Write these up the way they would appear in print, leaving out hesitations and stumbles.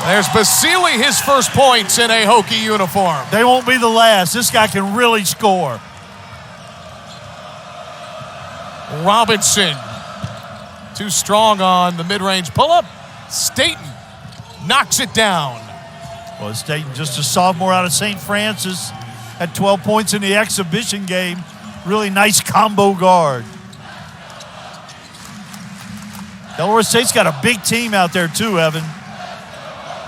There's Basile, his first points in a Hokie uniform. They won't be the last. This guy can really score. Robinson, too strong on the mid-range pull-up. Staten knocks it down. Well, Staten, just a sophomore out of St. Francis, had 12 points in the exhibition game. Really nice combo guard. Delaware State's got a big team out there too, Evan.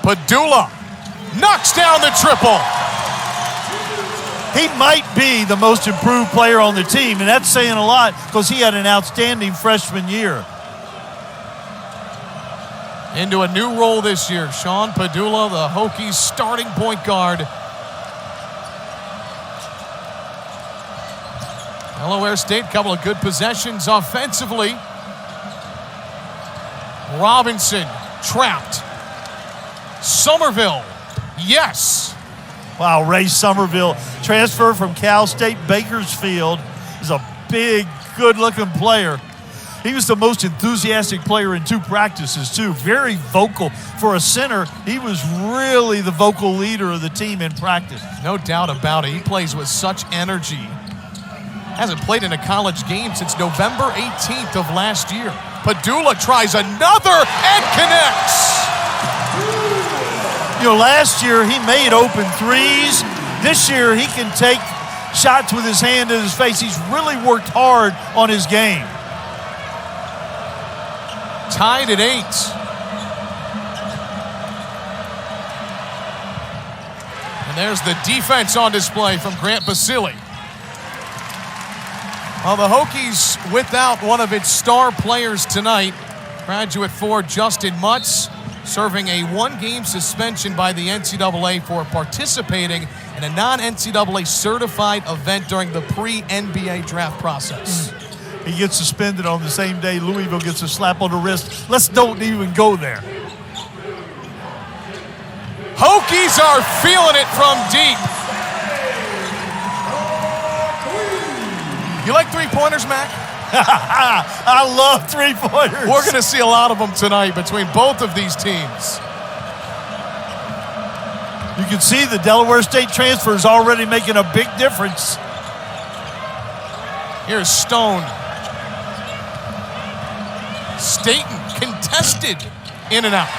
Pedulla knocks down the triple. He might be the most improved player on the team, and that's saying a lot because he had an outstanding freshman year. Into a new role this year, Sean Pedulla, the Hokies starting point guard. Delaware State, couple of good possessions offensively. Robinson trapped. Somerville, yes. Wow, Ray Somerville, transfer from Cal State Bakersfield, is a big, good-looking player. He was the most enthusiastic player in 2 practices, too. Very vocal. For a center, he was really the vocal leader of the team in practice. No doubt about it. He plays with such energy. Hasn't played in a college game since November 18th of last year. Pedulla tries another and connects. You know, last year he made open threes. This year he can take shots with his hand in his face. He's really worked hard on his game. Tied at 8. And there's the defense on display from Grant Basile. Well, the Hokies without one of its star players tonight. Graduate 4 Justin Mutz serving a 1-game suspension by the NCAA for participating in a non-NCAA certified event during the pre-NBA draft process. He gets suspended on the same day Louisville gets a slap on the wrist. Let's don't even go there. Hokies are feeling it from deep. You like three-pointers, Mac? I love three-pointers. We're going to see a lot of them tonight between both of these teams. You can see the Delaware State transfer is already making a big difference. Here's Stone. Staten contested in and out.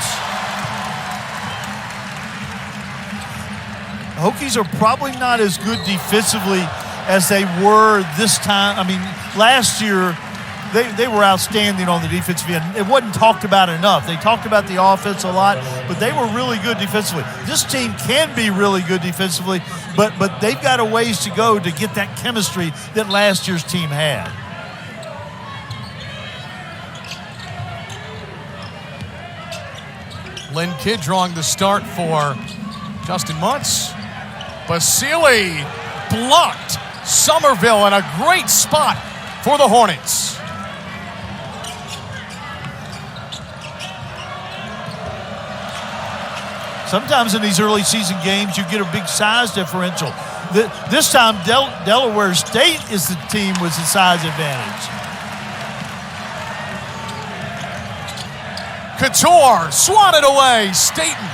Hokies are probably not as good defensively as they were this time. I mean, last year, they were outstanding on the defensive end. It wasn't talked about enough. They talked about the offense a lot, but they were really good defensively. This team can be really good defensively, but they've got a ways to go to get that chemistry that last year's team had. Lynn Kidd drawing the start for Justin Mutz. Basile blocked Somerville in a great spot for the Hornets. Sometimes in these early season games, you get a big size differential. This time, Delaware State is the team with the size advantage. Couture swatted away. Staten.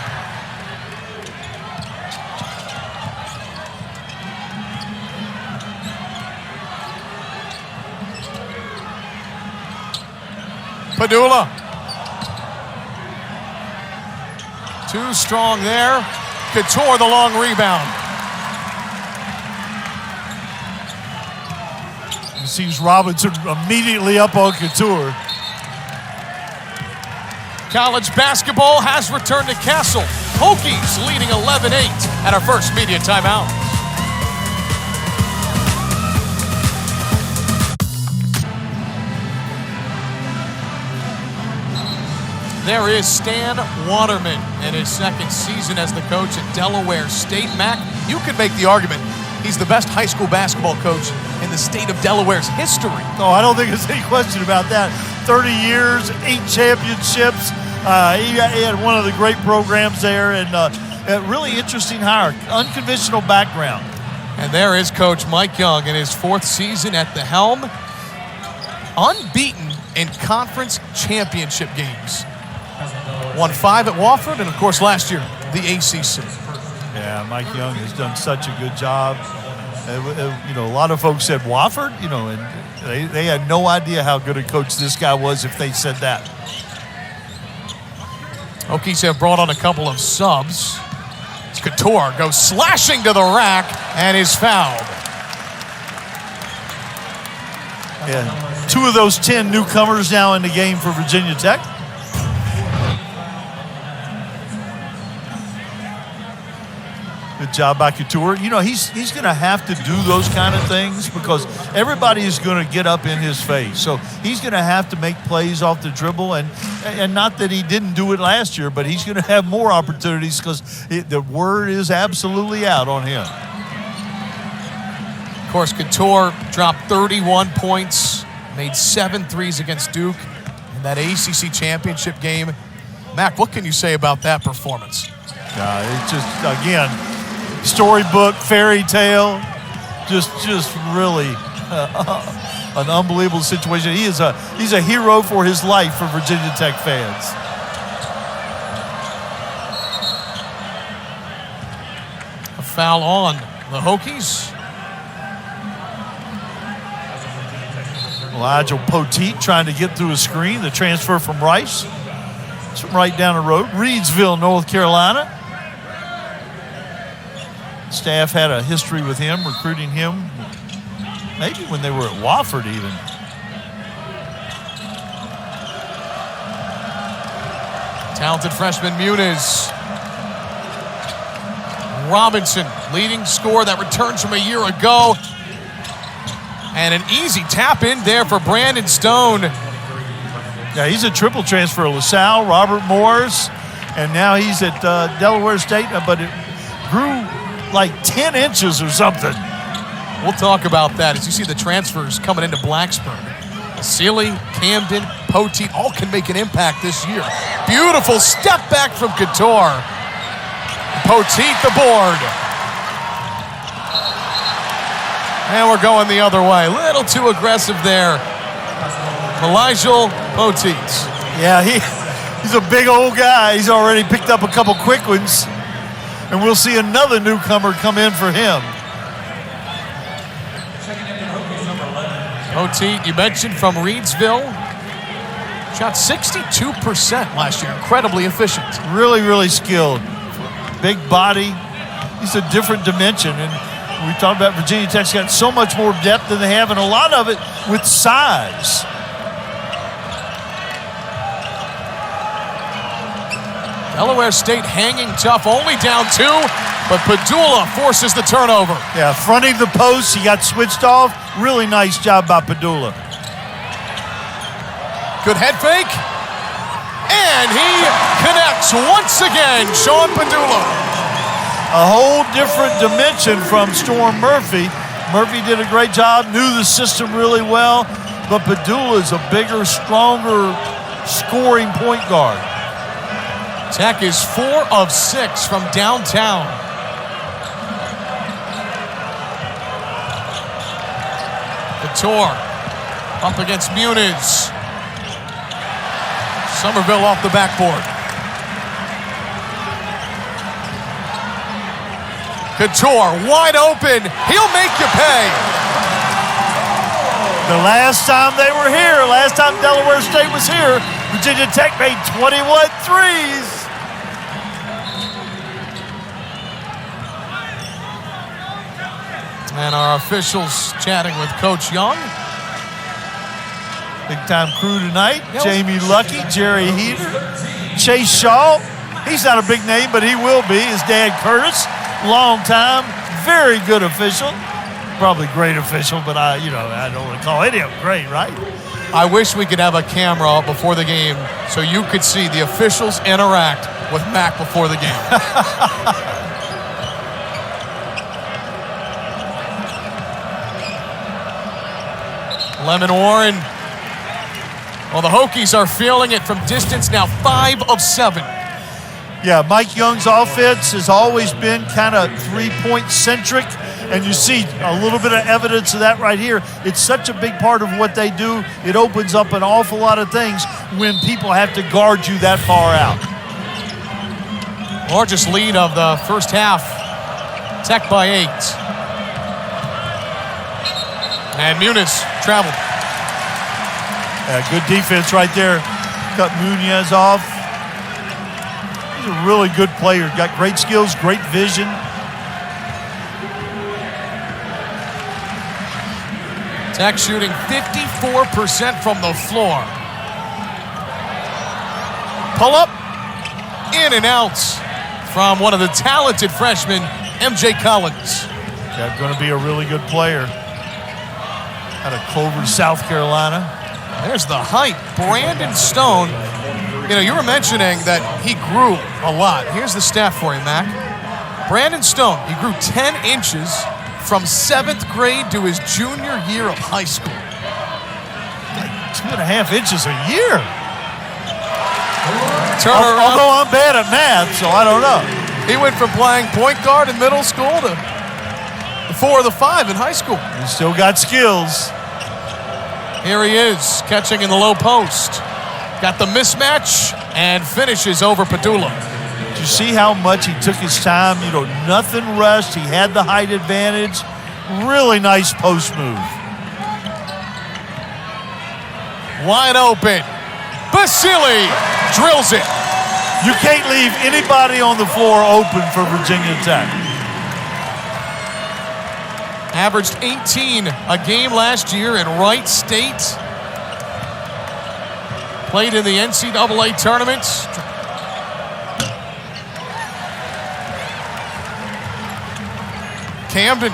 Pedulla. Too strong there. Couture the long rebound. You see Robinson immediately up on Couture. College basketball has returned to Castle. Hokies leading 11-8 at our first media timeout. There is Stan Waterman in his second season as the coach at Delaware State. Mac, you could make the argument he's the best high school basketball coach in the state of Delaware's history. Oh, I don't think there's any question about that. 30 years, 8 championships. He had one of the great programs there, and a really interesting hire, unconventional background. And there is Coach Mike Young in his 4th season at the helm, unbeaten in conference championship games. Won 5 at Wofford, and of course last year, the ACC. Yeah, Mike Young has done such a good job. You know, a lot of folks said Wofford, you know, and they had no idea how good a coach this guy was if they said that. Hokies have brought on a couple of subs. Couture goes slashing to the rack and is fouled. Yeah, 2 of those 10 newcomers now in the game for Virginia Tech. Good job by Couture. You know, he's going to have to do those kind of things because everybody is going to get up in his face. So he's going to have to make plays off the dribble, and not that he didn't do it last year, but he's going to have more opportunities because the word is absolutely out on him. Of course, Couture dropped 31 points, made 7 threes against Duke in that ACC championship game. Mac, what can you say about that performance? It's just, again, storybook, fairy tale, just really an unbelievable situation. He's a hero for his life for Virginia Tech fans. A foul on the Hokies. Elijah Poteet trying to get through a screen, the transfer from Rice. It's from right down the road, Reedsville, North Carolina. Staff had a history with him, recruiting him maybe when they were at Wofford even. Talented freshman Muniz. Robinson, leading scorer that returns from a year ago. And an easy tap in there for Brandon Stone. Yeah, he's a triple transfer. LaSalle, Robert Morris, and now he's at Delaware State, but it grew like 10 inches or something. We'll talk about that as you see the transfers coming into Blacksburg. Basile, Camden, Poteet, all can make an impact this year. Beautiful step back from Couture. Poteet the board. And we're going the other way. A little too aggressive there. Elijah Poteet. Yeah, he's a big old guy. He's already picked up a couple quick ones. And we'll see another newcomer come in for him. Poteet, you mentioned from Reedsville. Shot 62% last year. Incredibly efficient. Really, really skilled. Big body. He's a different dimension. And we talked about Virginia Tech's got so much more depth than they have, and a lot of it with size. Delaware State hanging tough, only down 2, but Pedulla forces the turnover. Yeah, fronting the post, he got switched off. Really nice job by Pedulla. Good head fake, and he connects once again, Sean Pedulla. A whole different dimension from Storm Murphy. Murphy did a great job, knew the system really well, but Pedulla is a bigger, stronger scoring point guard. Tech is 4 of 6 from downtown. Couture up against Muniz. Somerville off the backboard. Couture wide open. He'll make you pay. The last time they were here, last time Delaware State was here, Virginia Tech made 21 threes. And our officials chatting with Coach Young. Big-time crew tonight. Yep. Jamie Lucky, Jerry Heater, Chase Shaw. He's not a big name, but he will be. His dad, Curtis, long time, very good official. Probably great official, but I don't want to call any of them great, right? I wish we could have a camera before the game so you could see the officials interact with Mac before the game. Lemon Warren. Well, the Hokies are feeling it from distance now, 5 of 7. Yeah, Mike Young's offense has always been kind of three-point centric, and you see a little bit of evidence of that right here. It's such a big part of what they do. It opens up an awful lot of things when people have to guard you that far out. Largest lead of the first half. Tech by 8. And Muniz traveled. Good defense right there. Cut Muniz off. He's a really good player. Got great skills, great vision. Tech shooting 54% from the floor. Pull up, in and out from one of the talented freshmen, MJ Collins. That's going to be a really good player. Out of Clover, South Carolina. There's the height. Brandon Stone. You know, you were mentioning that he grew a lot. Here's the stat for you, Mac. Brandon Stone, he grew 10 inches from 7th grade to his junior year of high school. Like 2.5 inches a year. Although I'm bad at math, so I don't know. He went from playing point guard in middle school to the 4 or the 5 in high school. He still got skills. Here he is, catching in the low post. Got the mismatch and finishes over Pedulla. Did you see how much he took his time? You know, nothing rushed. He had the height advantage. Really nice post move. Wide open. Basile drills it. You can't leave anybody on the floor open for Virginia Tech. Averaged 18 a game last year at Wright State. Played in the NCAA tournament. Camden.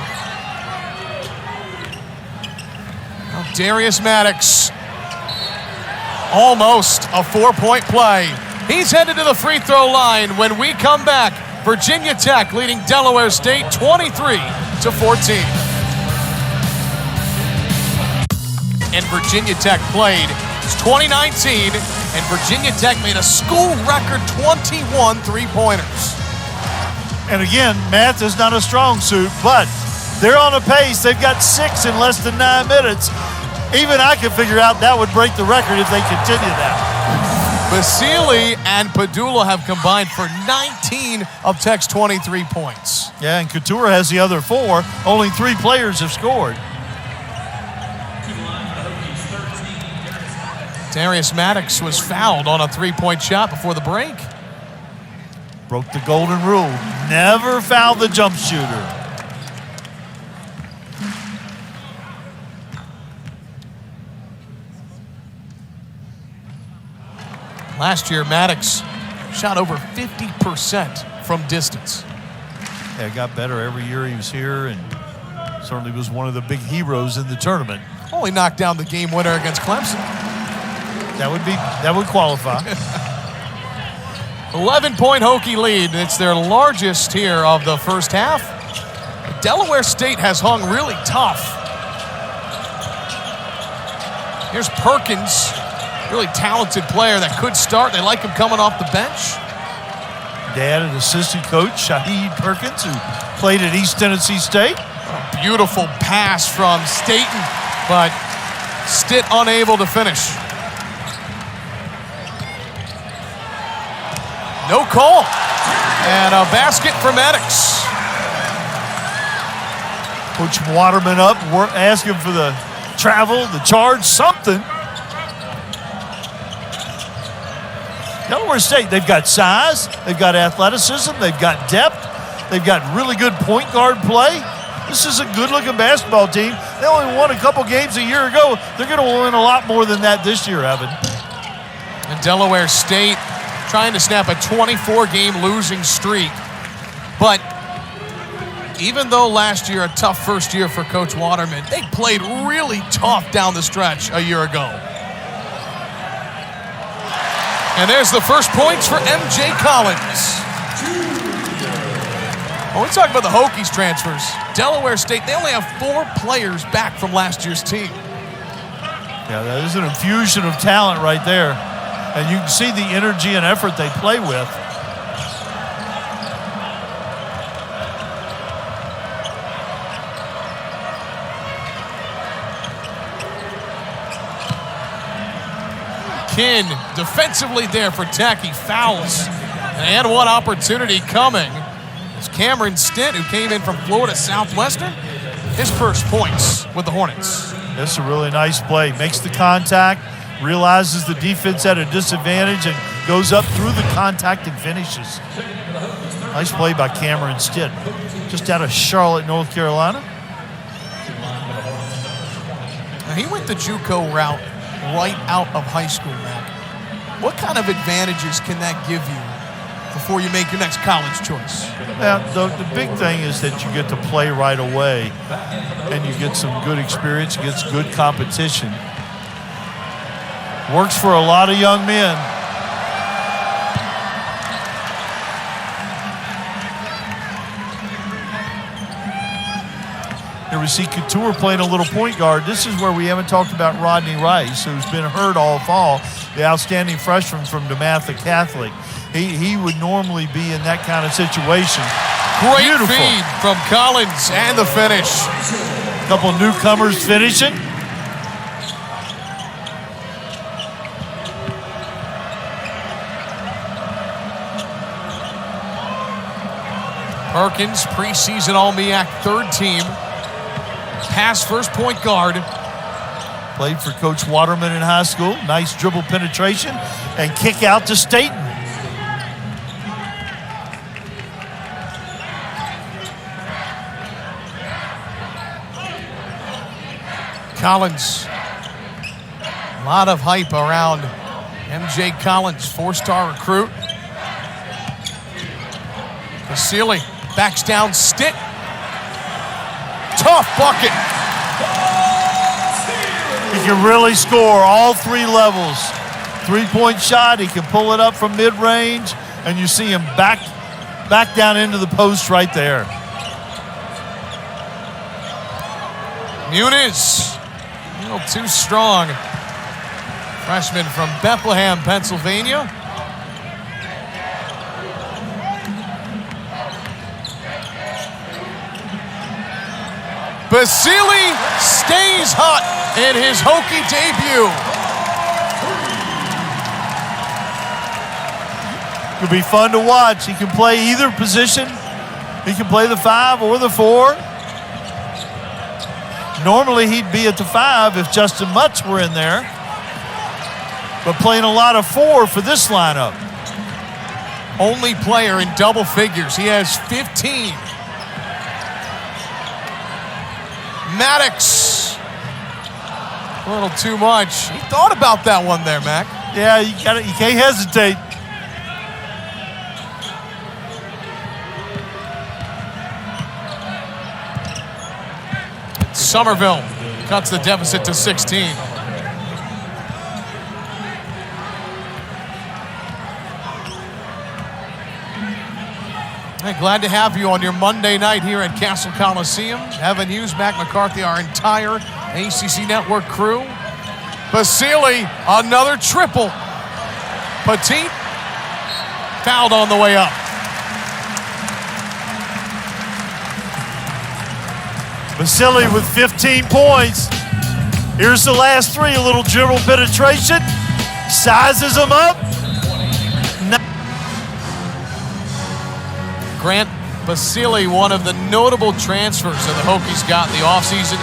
Now Darius Maddox. Almost a 4-point play. He's headed to the free throw line when we come back. Virginia Tech leading Delaware State 23-14. And Virginia Tech played. It's 2019, and Virginia Tech made a school record 21 three-pointers. And again, math is not a strong suit, but they're on a pace. They've got 6 in less than 9 minutes. Even I can figure out that would break the record if they continue that. Basile and Pedulla have combined for 19 of Tech's 23 points. Yeah, and Couture has the other 4. Only 3 players have scored. Darius Maddox was fouled on a 3-point shot before the break. Broke the golden rule. Never foul the jump shooter. Last year, Maddox shot over 50% from distance. Yeah, it got better every year he was here, and certainly was one of the big heroes in the tournament. Only knocked down the game winner against Clemson. That would qualify. 11-point Hokie lead. It's their largest here of the first half. Delaware State has hung really tough. Here's Perkins, really talented player that could start. They like him coming off the bench. Dad and assistant coach Shahid Perkins, who played at East Tennessee State. A beautiful pass from Staten, but Stitt unable to finish. No call. And a basket for Maddox. Coach Waterman up, asking for the travel, the charge, something. Delaware State, they've got size, they've got athleticism, they've got depth, they've got really good point guard play. This is a good-looking basketball team. They only won a couple games a year ago. They're going to win a lot more than that this year, Evan. And Delaware State trying to snap a 24-game losing streak. But even though last year a tough first year for Coach Waterman, they played really tough down the stretch a year ago. And there's the first points for MJ Collins. When we talk about the Hokies transfers, Delaware State, they only have 4 players back from last year's team. Yeah, that is an infusion of talent right there. And you can see the energy and effort they play with. Kinn defensively there for Tech. He fouls And one opportunity coming. It's Cameron Stitt, who came in from Florida Southwestern. His first points with the Hornets. That's a really nice play. Makes the contact, realizes the defense at a disadvantage, and goes up through the contact and finishes. Nice play by Cameron Stitt, just out of Charlotte, North Carolina. Now, he went the JUCO route right out of high school, Matt. What kind of advantages can that give you before you make your next college choice? Now, the big thing is that you get to play right away, and you get some good experience against good competition. Works for a lot of young men. Here we see Couture playing a little point guard. This is where we haven't talked about Rodney Rice, who's been hurt all fall, the outstanding freshman from DeMatha Catholic. He would normally be in that kind of situation. Great Beautiful feed from Collins and the finish. A couple newcomers finishing. Perkins, preseason All-MEAC third team. Pass first point guard. Played for Coach Waterman in high school. Nice dribble penetration and kick out to Staten. Collins. A lot of hype around MJ Collins, four-star recruit. Basile backs down Stitt. Tough bucket. He can really score all three levels. Three-point shot, he can pull it up from mid-range, and you see him back down into the post right there. Muniz, a little too strong. Freshman from Bethlehem, Pennsylvania. Basile stays hot in his Hokie debut. Could be fun to watch. He can play either position. He can play the 5 or the 4. Normally he'd be at the 5 if Justin Mutz were in there, but playing a lot of 4 for this lineup. Only player in double figures. He has 15. Maddox, a little too much. He thought about that one there, Mac. Yeah, you can't hesitate. Somerville cuts the deficit to 16. Hey, glad to have you on your Monday night here at Castle Coliseum. Evan Hughes, Mac McCarthy, our entire ACC Network crew. Basile, another triple. Petit, fouled on the way up. Basile with 15 points. Here's the last 3, a little dribble penetration. Sizes them up. Grant Basile, one of the notable transfers that the Hokies got in the offseason.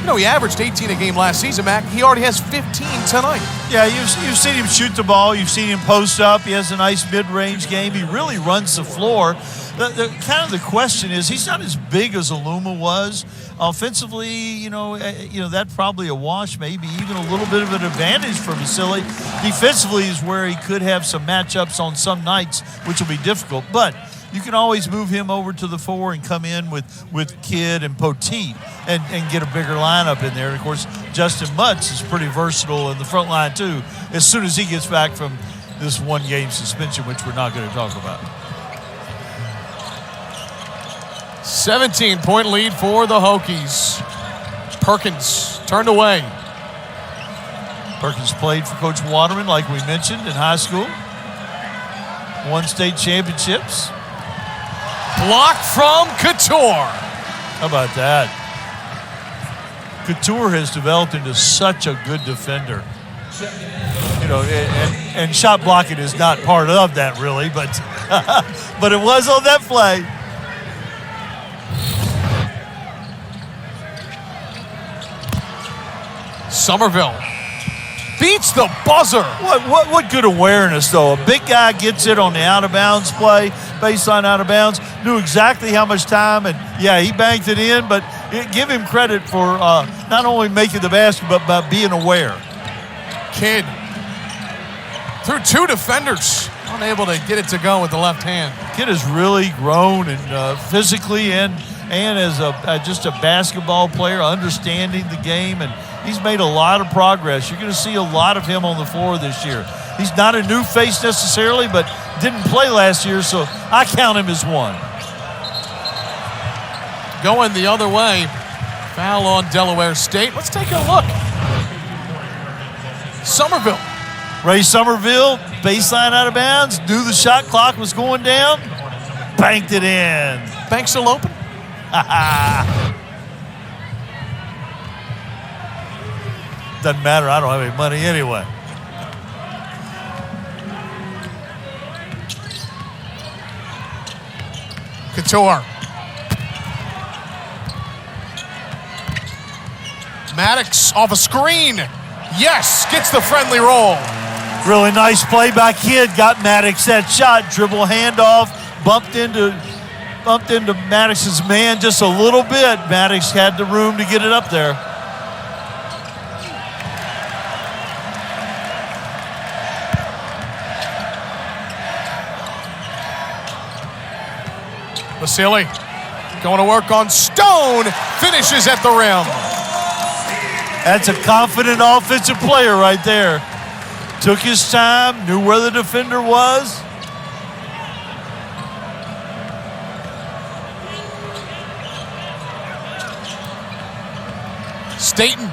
You know, he averaged 18 a game last season, Mac. He already has 15 tonight. Yeah, you've seen him shoot the ball. You've seen him post up. He has a nice mid-range game. He really runs the floor. The question is, he's not as big as Aluma was. Offensively, you know, that's probably a wash, maybe even a little bit of an advantage for Basile. Defensively is where he could have some matchups on some nights, which will be difficult. But you can always move him over to the 4 and come in with Kidd and Poteet and get a bigger lineup in there. And, of course, Justin Mutz is pretty versatile in the front line, too, as soon as he gets back from this 1-game suspension, which we're not going to talk about. 17-point lead for the Hokies. Perkins turned away. Perkins played for Coach Waterman, like we mentioned, in high school. Won state championships. Block from Couture. How about that? Couture has developed into such a good defender. You know, and shot blocking is not part of that really, but But it was on that play. Somerville beats the buzzer. What good awareness, though. A big guy gets it on the out-of-bounds play, baseline out-of-bounds, knew exactly how much time, and, yeah, he banked it in, but give him credit for not only making the basket, but being aware. Kidd through two defenders, unable to get it to go with the left hand. Kidd has really grown and physically and as just a basketball player, understanding the game, and he's made a lot of progress. You're going to see a lot of him on the floor this year. He's not a new face necessarily, but didn't play last year, so I count him as one. Going the other way, foul on Delaware State. Let's take a look. Somerville. Ray Somerville, baseline out of bounds, knew the shot clock was going down, banked it in. Bank still open? Doesn't matter, I don't have any money anyway. Couture. Maddox off a screen. Yes, gets the friendly roll. Really nice play by Kidd. Got Maddox that shot. Dribble handoff. Bumped into Maddox's man just a little bit. Maddox had the room to get it up there. Basile going to work on Stone. Finishes at the rim. That's a confident offensive player right there. Took his time, knew where the defender was. Staten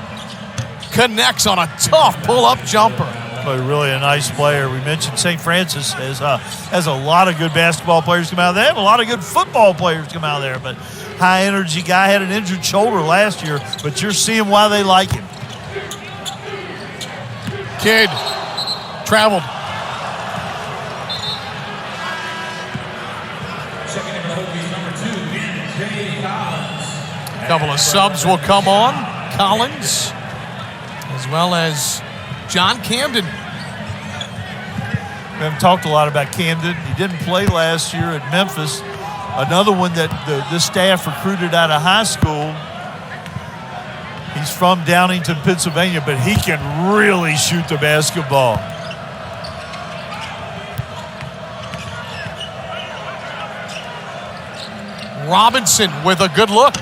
connects on a tough pull-up jumper. But really a nice player. We mentioned St. Francis has a lot of good basketball players come out of there. They have a lot of good football players come out of there. But high-energy guy, had an injured shoulder last year, but you're seeing why they like him. Kidd traveled. A couple of subs will come on. Collins, as well as John Camden. We haven't talked a lot about Camden. He didn't play last year at Memphis. Another one that the staff recruited out of high school. He's from Downington, Pennsylvania, but he can really shoot the basketball. Robinson with a good look.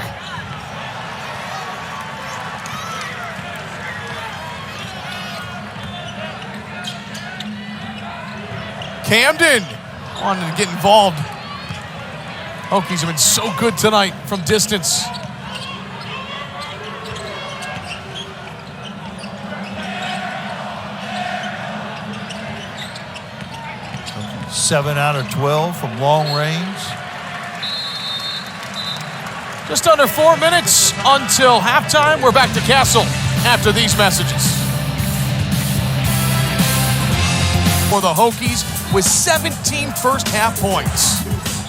Camden wanted to get involved. Hokies have been so good tonight from distance. Seven out of 12 from long range. Just under 4 minutes until halftime. We're back to Castle after these messages. For the Hokies with 17 first half points.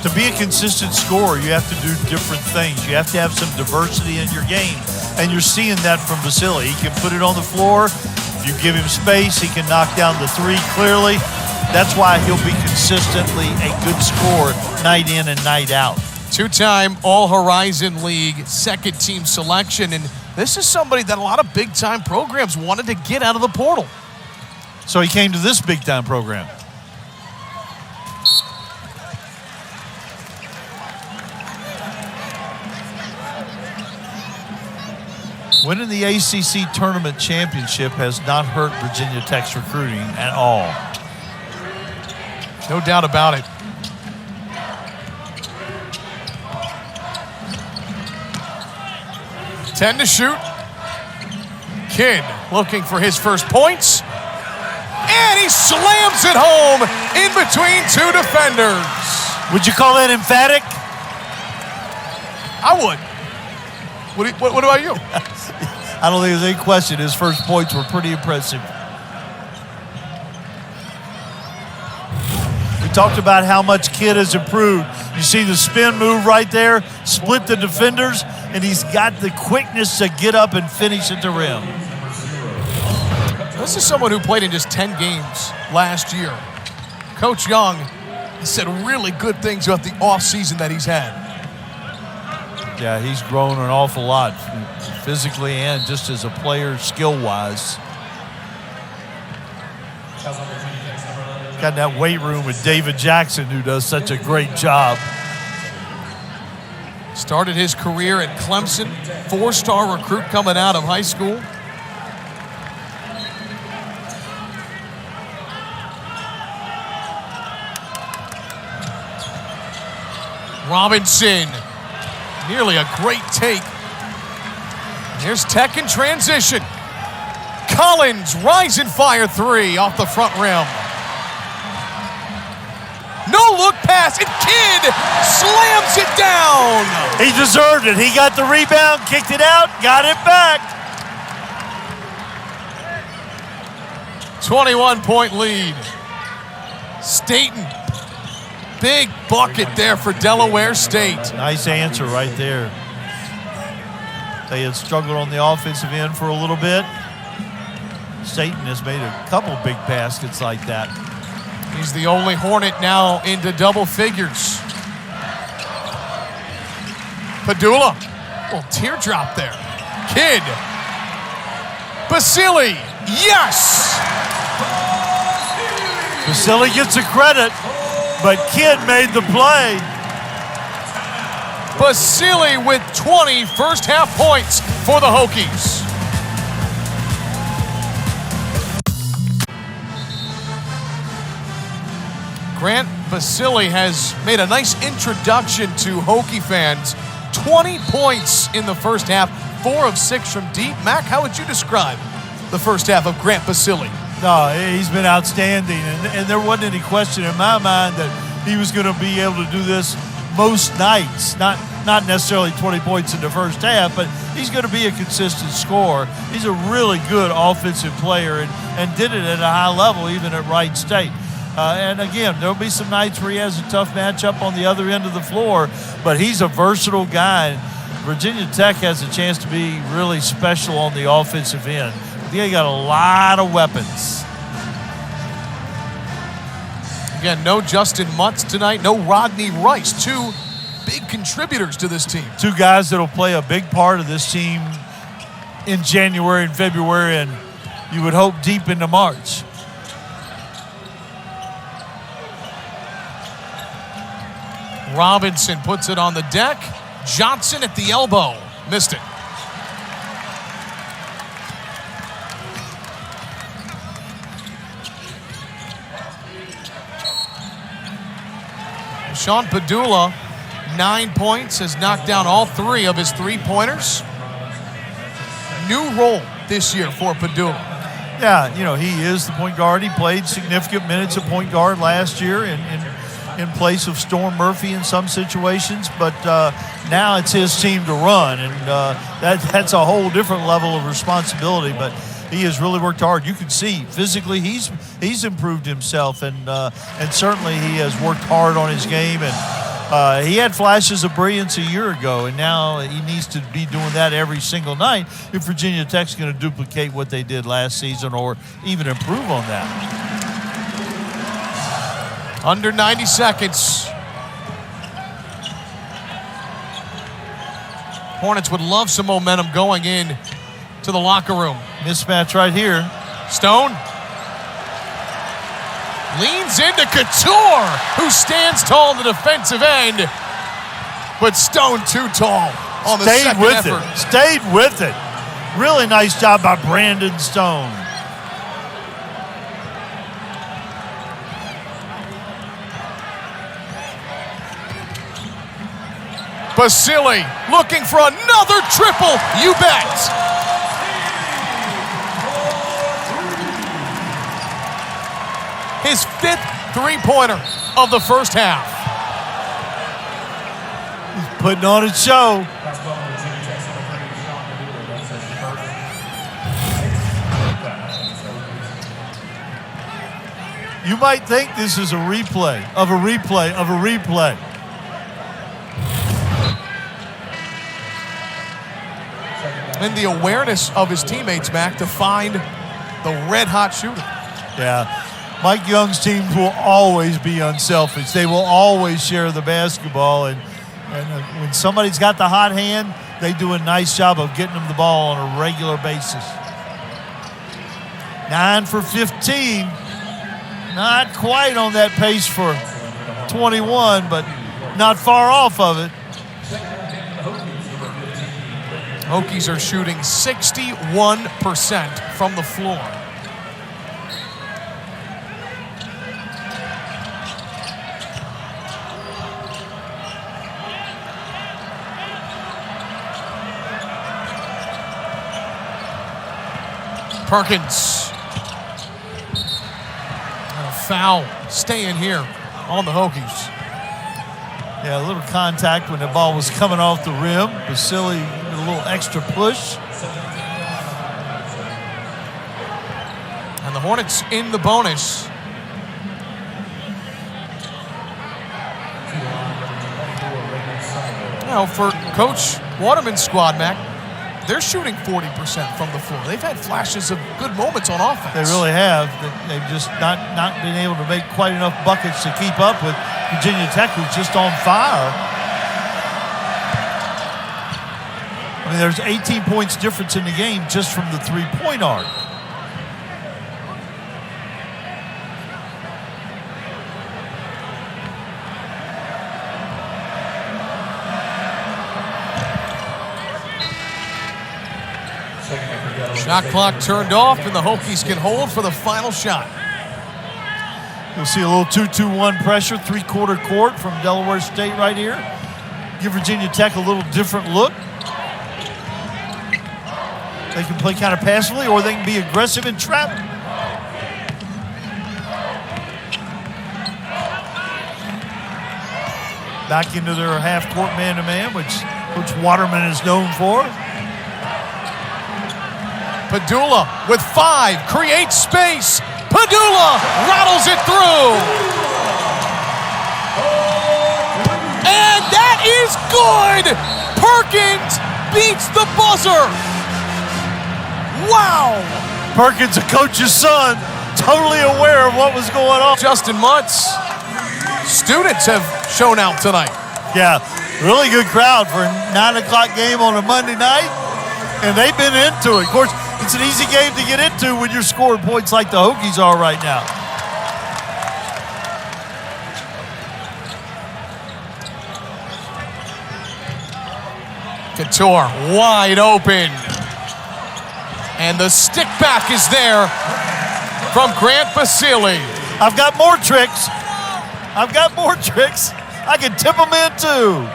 To be a consistent scorer, you have to do different things. You have to have some diversity in your game. And you're seeing that from Basile. He can put it on the floor. If you give him space, he can knock down the three clearly. That's why he'll be consistently a good scorer night in and night out. Two-time All-Horizon League second-team selection. And this is somebody that a lot of big-time programs wanted to get out of the portal. So he came to this big-time program. Winning the ACC tournament championship has not hurt Virginia Tech's recruiting at all. No doubt about it. Ten to shoot. Kidd looking for his first points. And he slams it home in between two defenders. Would you call that emphatic? I would. What about you? I don't think there's any question. His first points were pretty impressive. We talked about how much Kidd has improved. You see the spin move right there, split the defenders, and he's got the quickness to get up and finish at the rim. This is someone who played in just 10 games last year. Coach Young said really good things about the offseason that he's had. Yeah, he's grown an awful lot physically and just as a player skill-wise. Got that weight room with David Jackson, who does such a great job. Started his career at Clemson, 4-star recruit coming out of high school. Robinson, nearly a great take. Here's Tech in transition. Collins, rise and fire three off the front rim. No look pass, and Kidd slams it down. He deserved it. He got the rebound, kicked it out, got it back. 21-point lead. Staten, big bucket there for Delaware State. Nice answer right there. They had struggled on the offensive end for a little bit. Staten has made a couple big baskets like that. He's the only Hornet now into double figures. Pedulla, little teardrop there. Kidd, Basile, yes! Basile gets the credit, but Kidd made the play. Basile with 20 first-half points for the Hokies. Grant Basile has made a nice introduction to Hokie fans. 20 points in the first half, 4 of 6 from deep. Mac, how would you describe the first half of Grant Basile? No, he's been outstanding, and there wasn't any question in my mind that he was going to be able to do this most nights. Not necessarily 20 points in the first half, but he's going to be a consistent scorer. He's a really good offensive player and did it at a high level, even at Wright State. And again, there'll be some nights where he has a tough matchup on the other end of the floor, but he's a versatile guy. Virginia Tech has a chance to be really special on the offensive end. They got a lot of weapons. Again, no Justin Mutz tonight, no Rodney Rice, 2 big contributors to this team. 2 guys that will play a big part of this team in January and February, and you would hope deep into March. Robinson puts it on the deck. Johnson at the elbow. Missed it. Sean Pedulla, 9 points, has knocked down all 3 of his 3-pointers. New role this year for Pedulla. Yeah, you know, he is the point guard. He played significant minutes at point guard last year in place of Storm Murphy in some situations, but now it's his team to run, and that's a whole different level of responsibility, but he has really worked hard. You can see physically he's improved himself, and certainly he has worked hard on his game, and he had flashes of brilliance a year ago, and now he needs to be doing that every single night if Virginia Tech's going to duplicate what they did last season or even improve on that. Under 90 seconds. Hornets would love some momentum going in to the locker room. Mismatch right here. Stone leans into Couture, who stands tall on the defensive end, but Stone too tall on the second effort. Stayed with it. Really nice job by Brandon Stone. Basile looking for another triple. You bet. His 5th 3-pointer of the first half. He's putting on a show. You might think this is a replay of a replay of a replay. And the awareness of his teammates, Mac, to find the red-hot shooter. Yeah. Mike Young's teams will always be unselfish. They will always share the basketball. And when somebody's got the hot hand, they do a nice job of getting them the ball on a regular basis. 9 for 15. Not quite on that pace for 21, but not far off of it. Hokies are shooting 61% from the floor. Perkins. And a foul staying here on the Hokies. Yeah, a little contact when the ball was coming off the rim. Basile did a little extra push. And the Hornets in the bonus. Now for Coach Waterman's squad, Mac, they're shooting 40% from the floor. They've had flashes of good moments on offense. They really have. They've just not been able to make quite enough buckets to keep up with Virginia Tech, who's just on fire. I mean, there's 18 points difference in the game just from the three-point arc. Shot clock turned off, and the Hokies can hold for the final shot. You'll see a little 2-2-1 pressure, three-quarter court from Delaware State right here. Give Virginia Tech a little different look. They can play kind of passively, or they can be aggressive and trap. Back into their half-court man-to-man, which Coach Waterman is known for. Pedulla with 5, creates space. Pedulla rattles it through. And that is good. Perkins beats the buzzer. Wow. Perkins, a coach's son, totally aware of what was going on. Justin Mutz. Students have shown out tonight. Yeah, really good crowd for a 9 o'clock game on a Monday night. And they've been into it. Of course, it's an easy game to get into when you're scoring points like the Hokies are right now. Couture wide open. And the stick back is there from Grant Basile. I've got more tricks. I can tip them in too.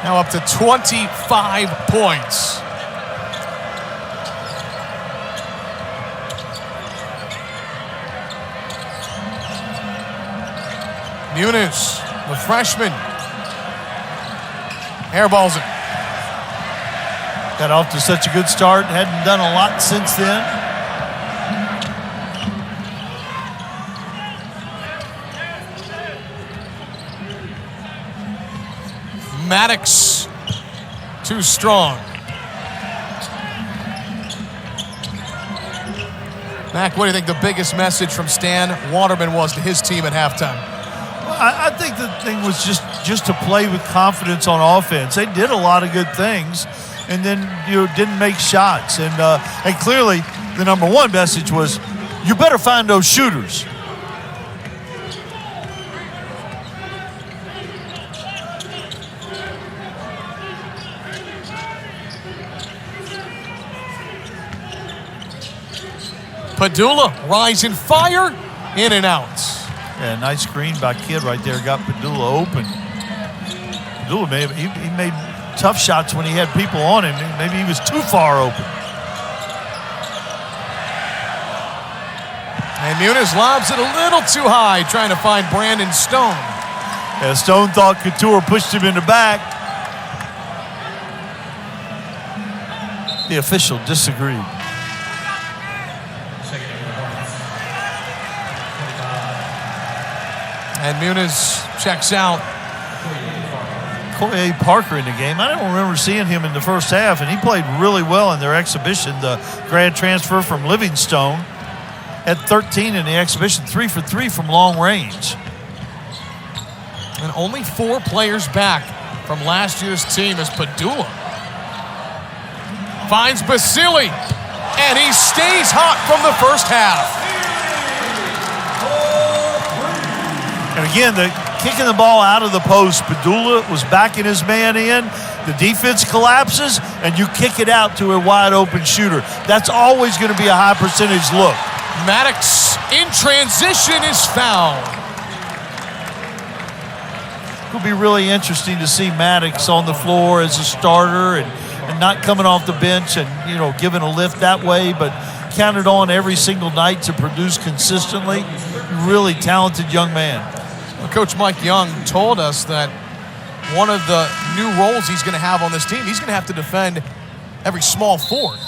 Now up to 25 points. Muniz, the freshman, airballs it. Got off to such a good start. Hadn't done a lot since then. Maddox, too strong. Mac, what do you think the biggest message from Stan Waterman was to his team at halftime? Well, I think the thing was just to play with confidence on offense. They did a lot of good things, and then didn't make shots. And clearly, the number one message was, you better find those shooters. Pedulla, rising fire, in and out. Yeah, nice screen by Kidd right there. Got Pedulla open. Pedulla he made tough shots when he had people on him. Maybe he was too far open. And Muniz lobs it a little too high, trying to find Brandon Stone. Yeah, Stone thought Couture pushed him in the back. The official disagreed. And Muniz checks out. Koye Parker in the game. I don't remember seeing him in the first half, and he played really well in their exhibition. The grad transfer from Livingstone at 13 in the exhibition, 3 for 3 from long range. And only 4 players back from last year's team as Pedulla finds Basile, and he stays hot from the first half. And again, kicking the ball out of the post, Pedulla was backing his man in. The defense collapses, and you kick it out to a wide-open shooter. That's always going to be a high percentage look. Maddox in transition is fouled. It'll be really interesting to see Maddox on the floor as a starter and not coming off the bench and, giving a lift that way, but counted on every single night to produce consistently. Really talented young man. Well, Coach Mike Young told us that one of the new roles he's going to have on this team, he's going to have to defend every small forward.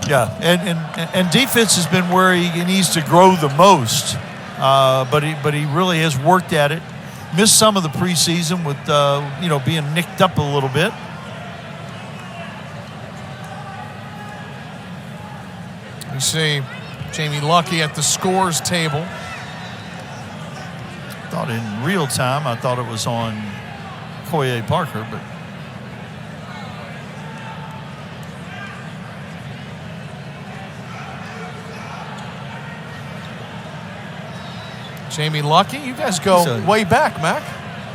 Yeah, and defense has been where he needs to grow the most, but he really has worked at it. Missed some of the preseason with being nicked up a little bit. We see Jamie Lucky at the scores table. Thought in real time, I thought it was on Koye Parker, but Jamie Lucky, you guys go way back, Mac.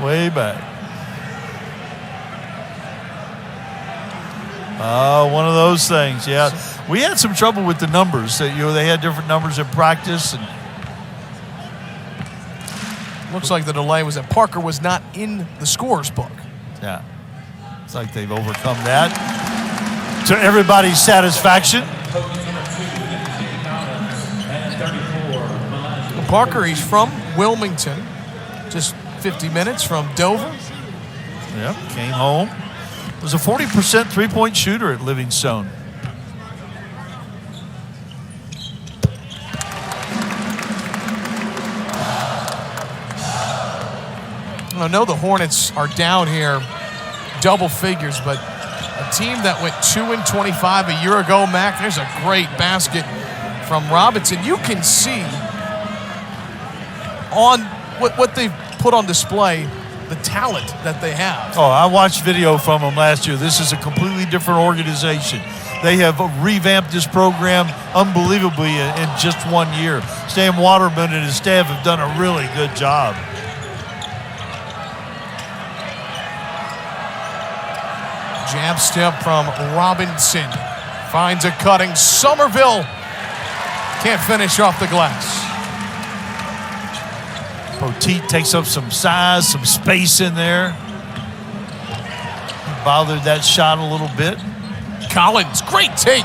Way back. One of those things, yeah. We had some trouble with the numbers. They had different numbers in practice. And looks like the delay was that Parker was not in the scores book. Yeah. It's like they've overcome that to everybody's satisfaction. Parker, he's from Wilmington, just 50 minutes from Dover. Yep, came home. Was a 40% three-point shooter at Livingstone. I know the Hornets are down here double figures, but a team that went 2-25 a year ago, Mac, there's a great basket from Robinson. You can see on what they've put on display, the talent that they have. Oh, I watched video from them last year. This is a completely different organization. They have revamped this program unbelievably in just 1 year. Stan Waterman and his staff have done a really good job. Jab step from Robinson. Finds a cutting. Somerville can't finish off the glass. Poteet takes up some size, some space in there. He bothered that shot a little bit. Collins, great take.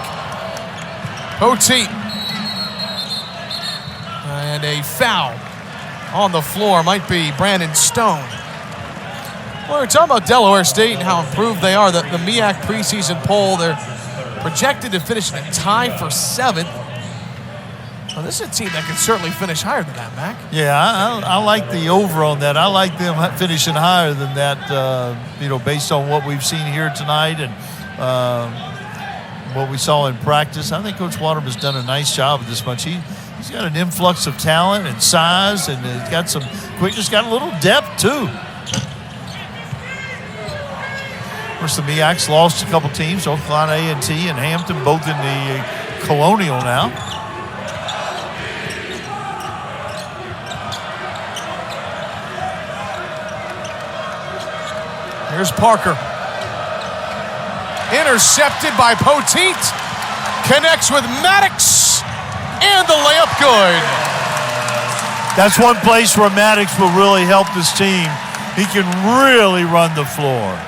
Poteet. And a foul on the floor. Might be Brandon Stone. Well, we're talking about Delaware State and how improved they are. The MEAC preseason poll, they're projected to finish in a tie for 7th. Well, this is a team that can certainly finish higher than that, Mac. Yeah, I like the over on that. I like them finishing higher than that, based on what we've seen here tonight and what we saw in practice. I think Coach Waterman's done a nice job of this bunch. He's got an influx of talent and size, and he's got some quickness, got a little depth, too. Of course, the MEAC's lost a couple teams, North Carolina A&T and Hampton, both in the Colonial now. Here's Parker. Intercepted by Poteet. Connects with Maddox. And the layup good. That's one place where Maddox will really help this team. He can really run the floor.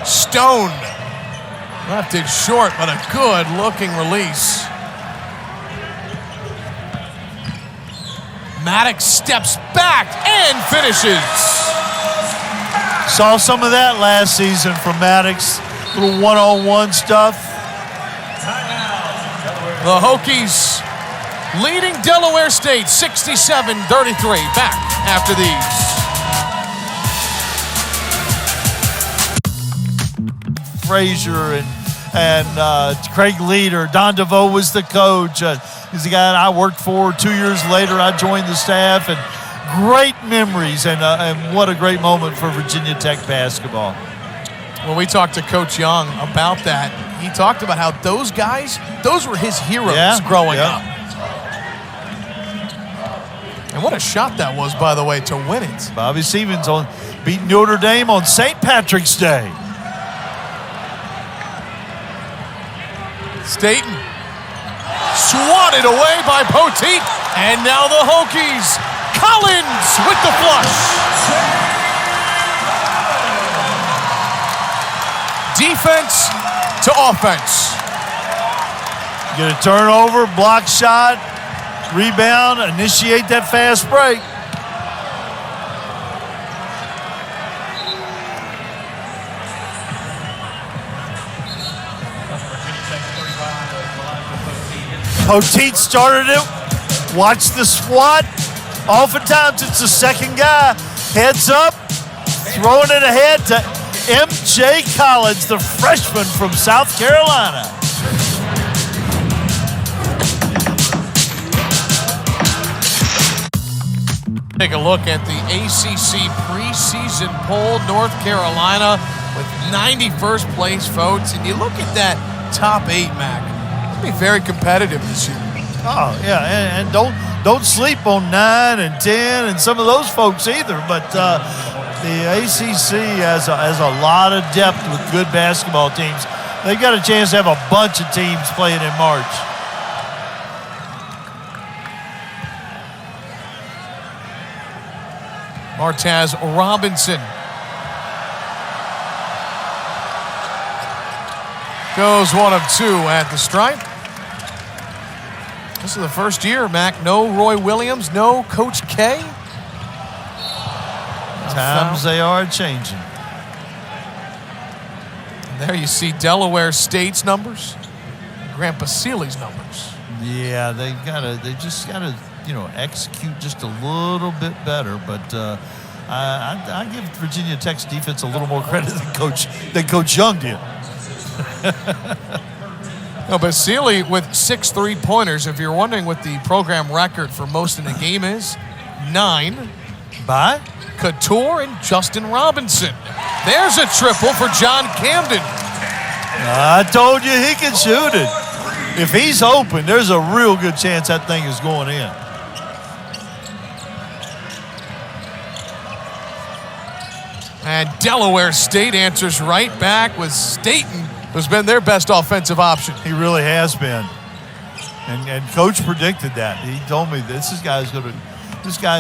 Stone. Left it short, but a good-looking release. Maddox steps back and finishes. Saw some of that last season from Maddox. little one-on-one stuff. The Hokies leading Delaware State 67-33. Back after these. Frazier and Craig Leader. Don DeVoe was the coach. He's the guy that I worked for. 2 years later, I joined the staff, and great memories, and what a great moment for Virginia Tech basketball. When we talked to Coach Young about that, he talked about how those guys, those were his heroes growing up. And what a shot that was, by the way, to win it. Bobby Stevens beat Notre Dame on St. Patrick's Day. Staten swatted away by Poteet, and now the Hokies. Collins with the flush. Defense to offense. Get a turnover, block shot, rebound, initiate that fast break. Poteet started it. Watch the swat. Oftentimes it's the second guy. Heads up, throwing it ahead to M.J. Collins, the freshman from South Carolina. Take a look at the ACC preseason poll. North Carolina with 91st place votes. And you look at that top 8, Mac. It'll be very competitive this year. Oh, yeah, and don't sleep on 9 and 10 and some of those folks either. But the ACC has a lot of depth with good basketball teams. They've got a chance to have a bunch of teams playing in March. Martaz Robinson goes 1 of 2 at the stripe. This is the first year, Mac. No Roy Williams, no Coach K. Times they are changing. And there you see Delaware State's numbers, Grant Basile's numbers. Yeah, they just gotta, execute just a little bit better. But I give Virginia Tech's defense a little more credit than Coach Young did. No, Basile with 6 3-pointers. If you're wondering what the program record for most in the game is, 9. By Couture and Justin Robinson. There's a triple for John Camden. I told you he can shoot it. If he's open, there's a real good chance that thing is going in. And Delaware State answers right back with Staten, who's been their best offensive option. He really has been. And Coach predicted that. He told me this guy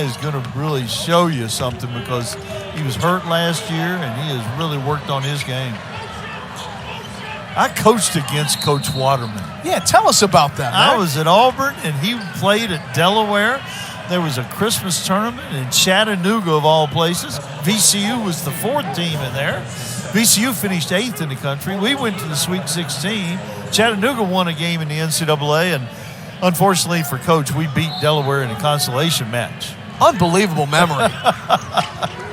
is going to really show you something because he was hurt last year and he has really worked on his game. I coached against Coach Waterman. Yeah, tell us about that, man. I was at Auburn and he played at Delaware. There was a Christmas tournament in Chattanooga, of all places. VCU was the 4th team in there. VCU finished 8th in the country. We went to the Sweet 16. Chattanooga won a game in the NCAA, and unfortunately for Coach, we beat Delaware in a consolation match. Unbelievable memory.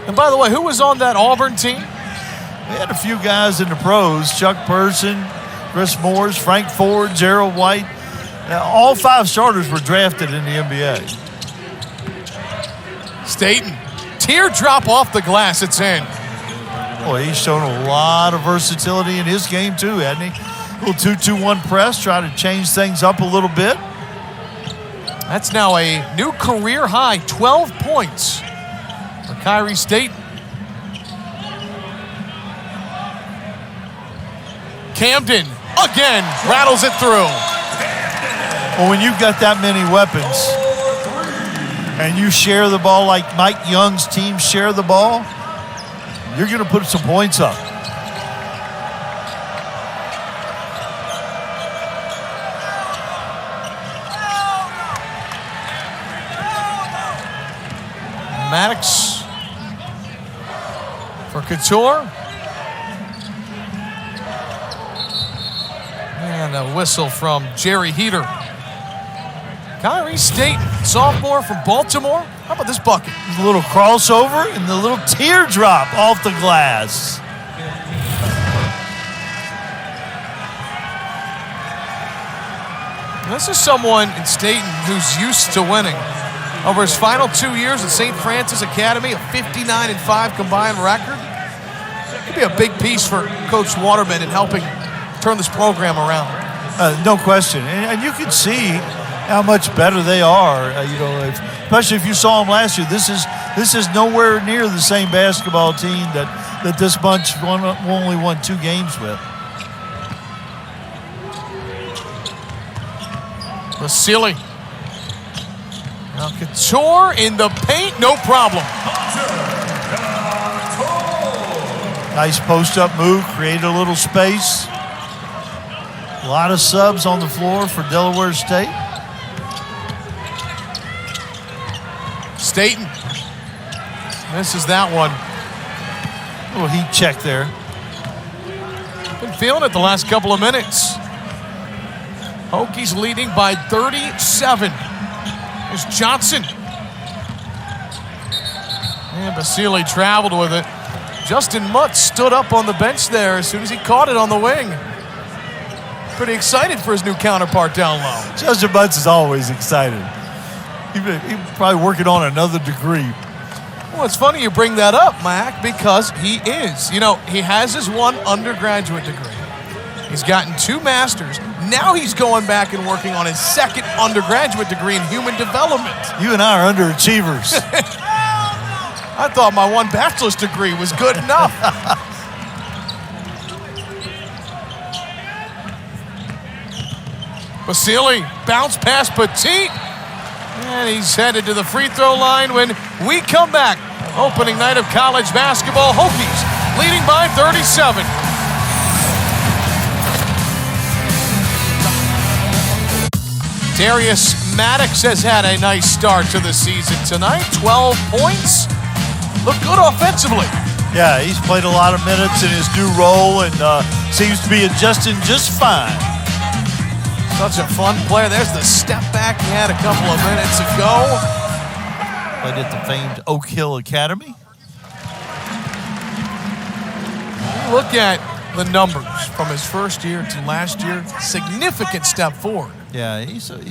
And by the way, who was on that Auburn team? We had a few guys in the pros: Chuck Person, Chris Morris, Frank Ford, Gerald White. All 5 starters were drafted in the NBA. Staten, teardrop off the glass, it's in. Boy, he's shown a lot of versatility in his game too, hasn't he? A little 2-2-1 press, try to change things up a little bit. That's now a new career high, 12 points for Kyrie Staten. Camden again rattles it through. Well, when you've got that many weapons and you share the ball like Mike Young's team share the ball, you're going to put some points up. Maddox for Couture. And a whistle from Jerry Heater. Kyrie State, sophomore from Baltimore. How about this bucket? A little crossover and the little teardrop off the glass. This is someone in Staten who's used to winning. Over his final 2 years at St. Francis Academy, a 59-5 combined record. Could be a big piece for Coach Waterman in helping turn this program around. No question. And you can see how much better they are. Especially if you saw them last year. This is nowhere near the same basketball team that this bunch only won 2 games with. Basile. Now Couture in the paint, no problem. Nice post-up move, created a little space. A lot of subs on the floor for Delaware State. Staten misses that one. A little heat check there. Been feeling it the last couple of minutes. Hokies leading by 37. There's Johnson. And Basile traveled with it. Justin Mutt stood up on the bench there as soon as he caught it on the wing. Pretty excited for his new counterpart down low. Justin Mutt is always excited. He's probably working on another degree. Well, it's funny you bring that up, Mac, because he is. You know, he has his 1 undergraduate degree. He's gotten 2 masters. Now he's going back and working on his 2nd undergraduate degree in human development. You and I are underachievers. I thought my 1 bachelor's degree was good enough. Basile, bounce pass Petit. And he's headed to the free throw line when we come back. Opening night of college basketball, Hokies leading by 37. Darius Maddox has had a nice start to the season tonight. 12 points. Look good offensively. Yeah, he's played a lot of minutes in his new role and seems to be adjusting just fine. Such a fun player. There's the step back he had a couple of minutes ago. Played at the famed Oak Hill Academy. Look at the numbers from his first year to last year. Significant step forward. Yeah, he's an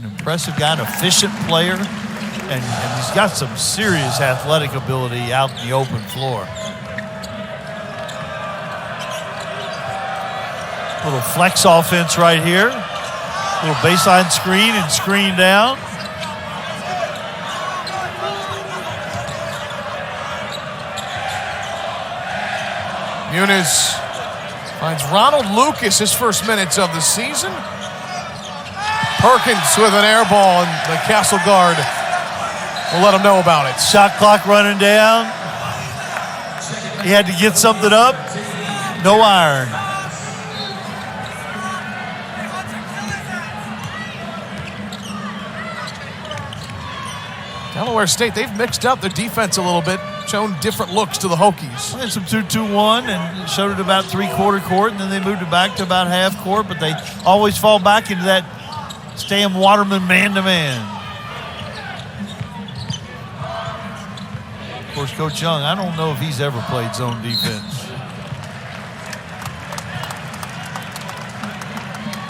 impressive guy, an efficient player, and he's got some serious athletic ability out in the open floor. Little flex offense right here. Little baseline screen and screen down. Muniz finds Ronald Lucas his first minutes of the season. Perkins with an air ball, and the Castle guard will let him know about it. Shot clock running down. He had to get something up. No iron. Delaware State, they've mixed up their defense a little bit, shown different looks to the Hokies. Played some 2-2-1 and showed it about 3/4 court, and then they moved it back to about half court, but they always fall back into that Stan Waterman man-to-man. Of course, Coach Young, I don't know if he's ever played zone defense.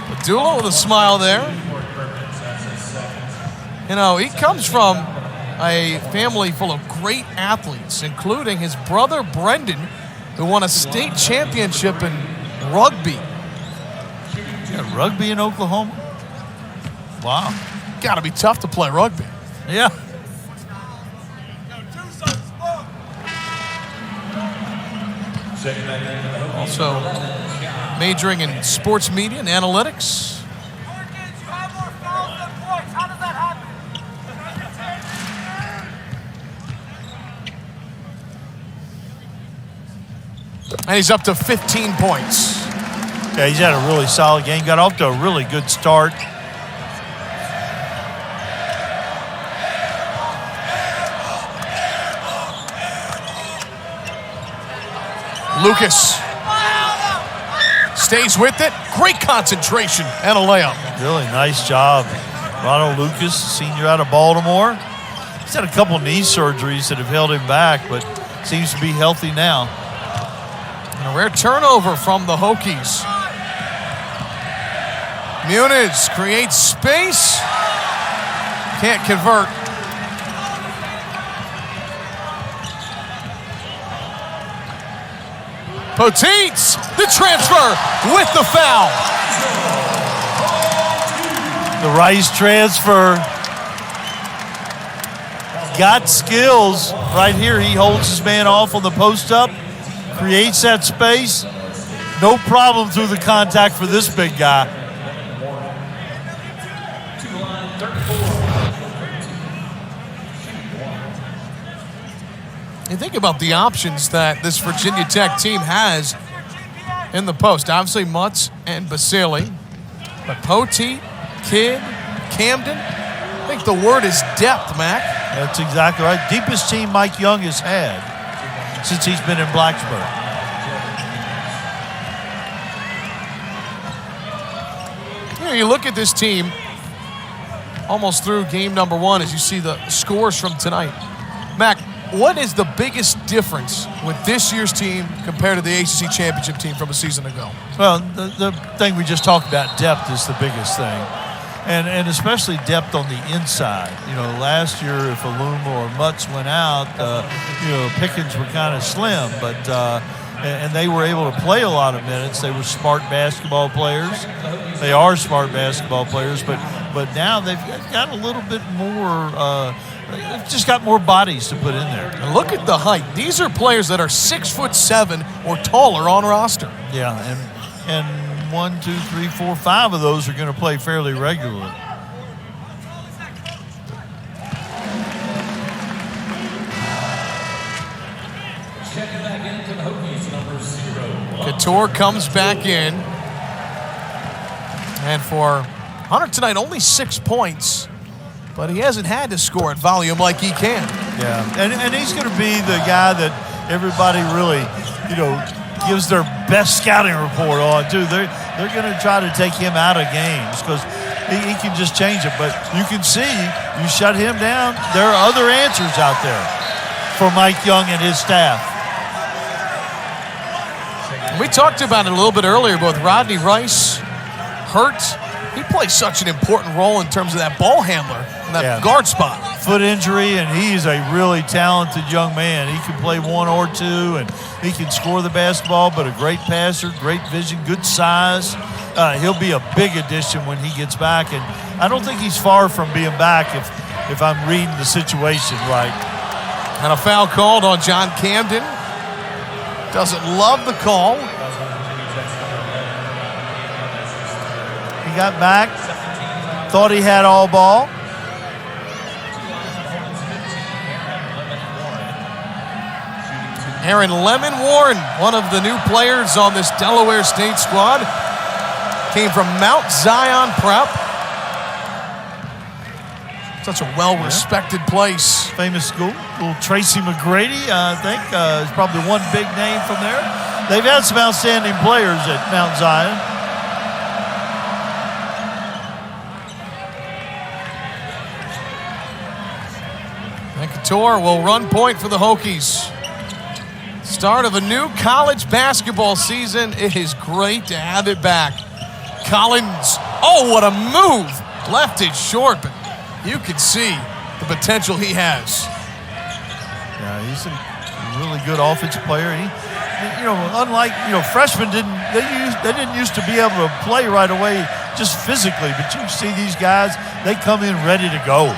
Pedulla with a smile there. You know, he comes from a family full of great athletes, including his brother Brendan, who won a state championship in rugby. Yeah, rugby in Oklahoma? Wow. Got to be tough to play rugby. Yeah. Also majoring in sports media and analytics. And he's up to 15 points. Yeah, he's had a really solid game. Got off to a really good start. Lucas. stays with it. Great concentration and a layup. Really nice job. Ronald Lucas, senior out of Baltimore. He's had a couple knee surgeries that have held him back, but seems to be healthy now. And a rare turnover from the Hokies. Muniz creates space. Can't convert. Poteets, the transfer with the foul. The Rice transfer. Got skills. Right here, he holds his man off on the post up, creates that space. No problem through the contact for this big guy. You think about the options that this Virginia Tech team has in the post. Obviously, Mutz and Basile, but Poteet, Kidd, Camden. I think the word is depth, Mac. That's exactly right. Deepest team Mike Young has had since he's been in Blacksburg. You look at this team almost through game number one as you see the scores from tonight. Mac, what is the biggest difference with this year's team compared to the ACC championship team from a season ago? Well, the thing we just talked about, depth is the biggest thing. And especially depth on the inside. You know, last year if Aluma or Mutz went out, Pickens were kind of slim, but and they were able to play a lot of minutes. They were smart basketball players. They are smart basketball players, but now they've got a little bit more. They've just got more bodies to put in there. And look at the height. These are players that are 6'7" or taller on roster. Yeah, and 1, 2, 3, 4, 5 of those are going to play fairly regularly. Couture comes back in. And for Hunter tonight, only 6 points. But he hasn't had to score at volume like he can. Yeah, and he's going to be the guy that everybody really, gives their best scouting report on, too. They're going to try to take him out of games because he can just change it. But you can see, you shut him down, there are other answers out there for Mike Young and his staff. We talked about it a little bit earlier, both Rodney Rice, hurt. He plays such an important role in terms of that ball handler and that guard spot. Foot injury, and he's a really talented young man. He can play 1 or 2, and he can score the basketball, but a great passer, great vision, good size. He'll be a big addition when he gets back, and I don't think he's far from being back if I'm reading the situation right. And a foul called on John Camden. Doesn't love the call. He got back, thought he had all ball. Aaron Lemon Warren, one of the new players on this Delaware State squad, came from Mount Zion Prep. Such a well-respected place. Famous school. Little Tracy McGrady, I think, is probably one big name from there. They've had some outstanding players at Mount Zion. And Couture will run point for the Hokies. Start of a new college basketball season. It is great to have it back. Collins, oh, what a move. Left it short, but you can see the potential he has. Yeah, he's a really good offensive player. He, unlike, freshmen they didn't used to be able to play right away just physically, but you see these guys, they come in ready to go.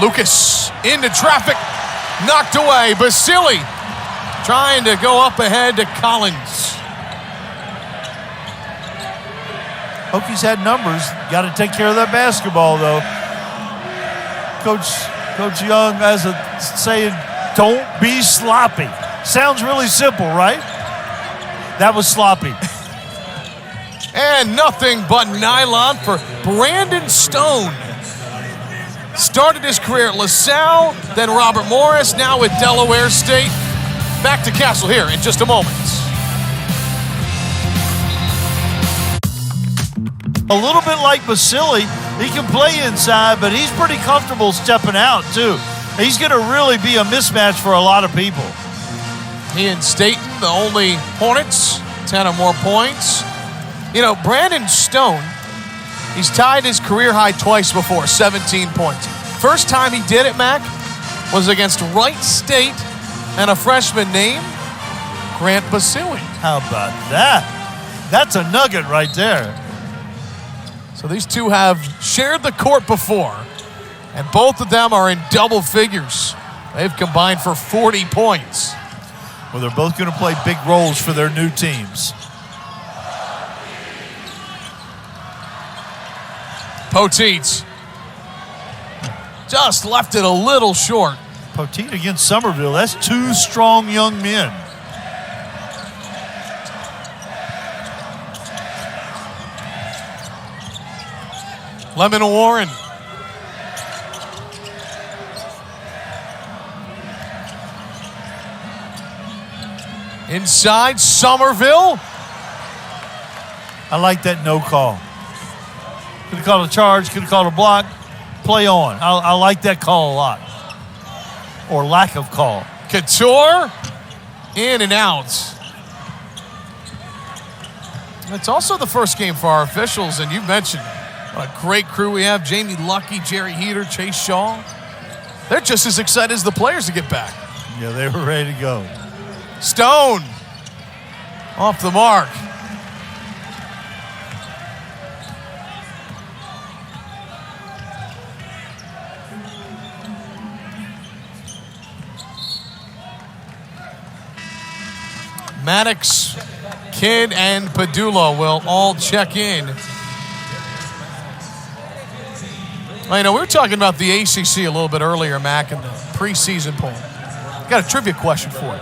Lucas into traffic, knocked away. Basile trying to go up ahead to Collins. Hokies had numbers. Got to take care of that basketball, though. Coach Young has a saying, don't be sloppy. Sounds really simple, right? That was sloppy. And nothing but nylon for Brandon Stone. Started his career at LaSalle, then Robert Morris, now with Delaware State. Back to Castle here in just a moment. A little bit like Basile, he can play inside, but he's pretty comfortable stepping out, too. He's going to really be a mismatch for a lot of people. He and Staten, the only Hornets, 10 or more points. You know, Brandon Stone, he's tied his career high twice before, 17 points. First time he did it, Mac, was against Wright State and a freshman named Grant Basile. How about that? That's a nugget right there. So these two have shared the court before, and both of them are in double figures. They've combined for 40 points. Well, they're both going to play big roles for their new teams. Poteet just left it a little short. Poteet against Somerville. That's two strong young men. Lemon Warren. Inside Somerville. I like that no call. Could have called a charge, could have called a block. Play on. I like that call a lot. Or lack of call. Couture, in and out. It's also the first game for our officials, and you mentioned what a great crew we have. Jamie Lucky, Jerry Heater, Chase Shaw. They're just as excited as the players to get back. Yeah, they were ready to go. Stone, off the mark. Maddox, Kidd, and Pedulla will all check in. Well, you know, we were talking about the ACC a little bit earlier, Mac, in the preseason poll. Got a trivia question for you.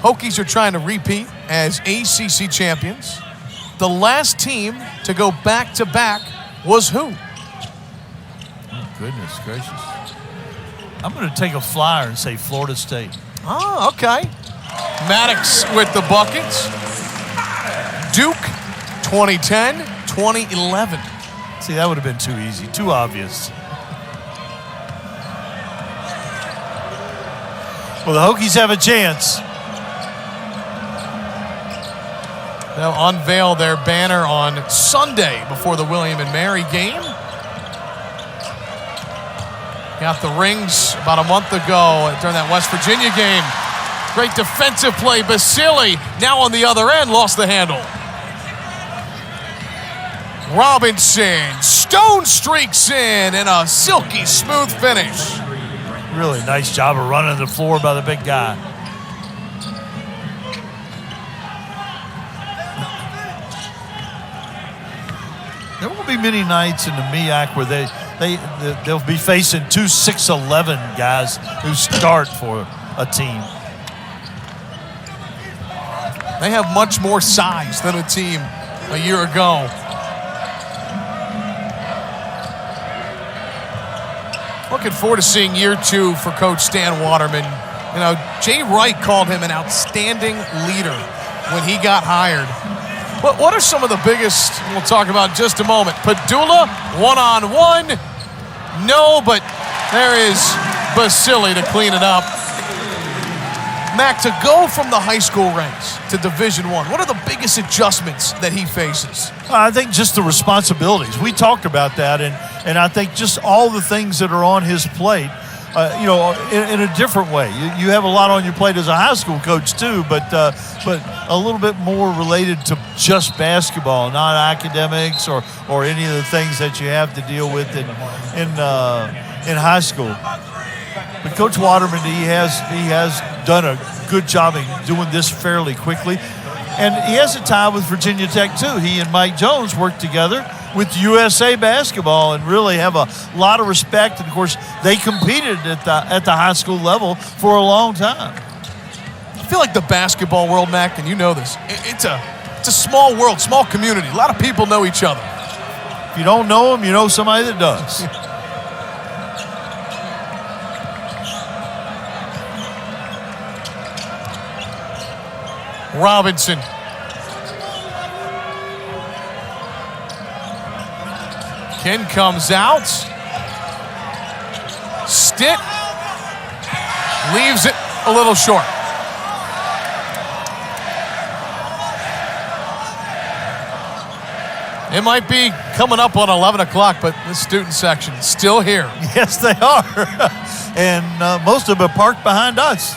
Hokies are trying to repeat as ACC champions. The last team to go back-to-back was who? Oh, goodness gracious. I'm going to take a flyer and say Florida State. Oh, okay. Maddox with the buckets. Duke, 2010, 2011. See, that would have been too easy, too obvious. Well, the Hokies have a chance. They'll unveil their banner on Sunday before the William & Mary game. Got the rings about a month ago during that West Virginia game. Great defensive play. Basile, now on the other end, lost the handle. Robinson, Stone streaks in, and a silky smooth finish. Really nice job of running the floor by the big guy. There won't be many nights in the MEAC where they'll be facing two 6'11" guys who start for a team. They have much more size than a team a year ago. Looking forward to seeing year two for Coach Stan Waterman. You know, Jay Wright called him an outstanding leader when he got hired. What are some of the biggest, we'll talk about in just a moment. Pedulla, one-on-one. No, but there is Basile to clean it up. Mac, to go from the high school ranks to Division I, what are the biggest adjustments that he faces? I think just the responsibilities. We talked about that, and I think just all the things that are on his plate, you know, in a different way. You have a lot on your plate as a high school coach too, but a little bit more related to just basketball, not academics or any of the things that you have to deal with in high school. But Coach Waterman, he has done a good job in doing this fairly quickly. And he has a tie with Virginia Tech, too. He and Mike Jones worked together with USA Basketball and really have a lot of respect. And, of course, they competed at the high school level for a long time. I feel like the basketball world, Mac, and you know this, it's a small world, small community. A lot of people know each other. If you don't know them, you know somebody that does. Robinson. Ken comes out. Stitt leaves it a little short. It might be coming up on 11 o'clock, but the student section is still here. Yes, they are. And most of them are parked behind us.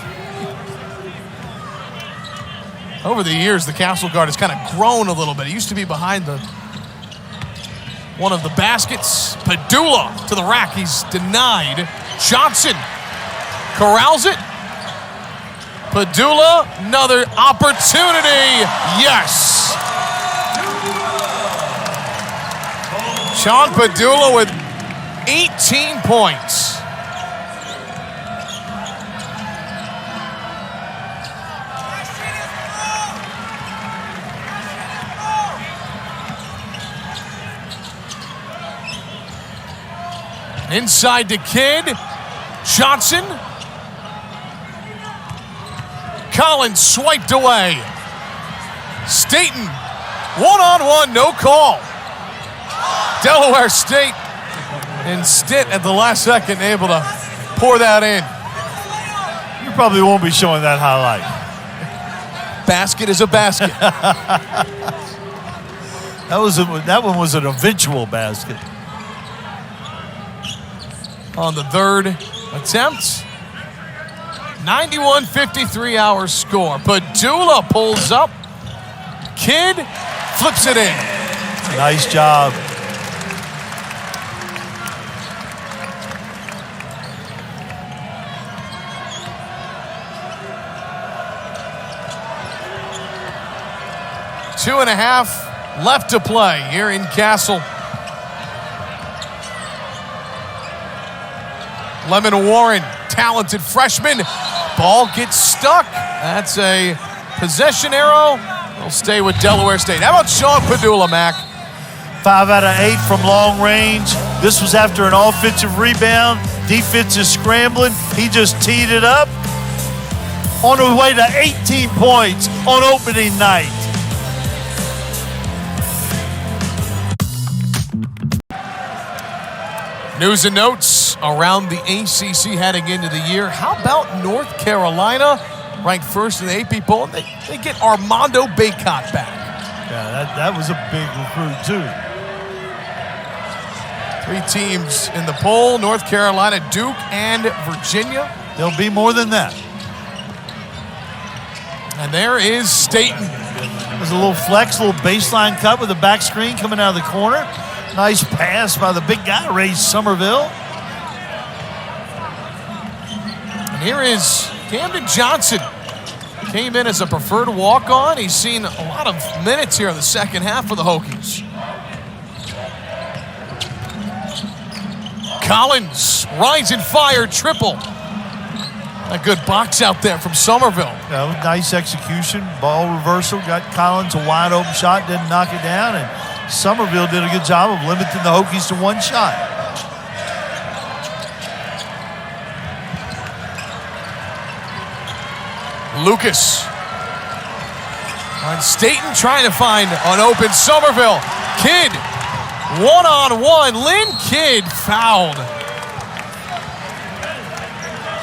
Over the years, the Castle Guard has kind of grown a little bit. It used to be behind one of the baskets. Pedulla to the rack. He's denied. Johnson corrals it. Pedulla, another opportunity. Yes. Sean Pedulla with 18 points. Inside to Kidd. Johnson. Collins swiped away. Staten, one-on-one, no call. Delaware State and Stitt at the last second able to pour that in. You probably won't be showing that highlight. Basket is a basket. That one was an eventual basket. On the third attempt. 91-53 our score. Pedulla pulls up. Kidd flips it in. Nice job. Two and a half left to play here in Castle. Lemon Warren, talented freshman. Ball gets stuck. That's a possession arrow. They'll stay with Delaware State. How about Sean Pedulla, Mac? 5 out of 8 from long range. This was after an offensive rebound. Defense is scrambling. He just teed it up. On his way to 18 points on opening night. News and notes around the ACC heading into the year. How about North Carolina, ranked first in the AP poll? They get Armando Bacot back. Yeah, that was a big recruit too. 3 teams in the poll: North Carolina, Duke, and Virginia. There'll be more than that. And there is Staten. There's a little flex, a little baseline cut with a back screen coming out of the corner. Nice pass by the big guy, Ray Somerville. And here is Camden Johnson. Came in as a preferred walk-on. He's seen a lot of minutes here in the second half for the Hokies. Collins, rising fire, triple. A good box out there from Somerville. Yeah, nice execution, ball reversal. Got Collins a wide open shot, didn't knock it down, and Somerville did a good job of limiting the Hokies to one shot. Lucas. On Staten trying to find an open Somerville. Kidd, one-on-one. Lynn Kidd fouled.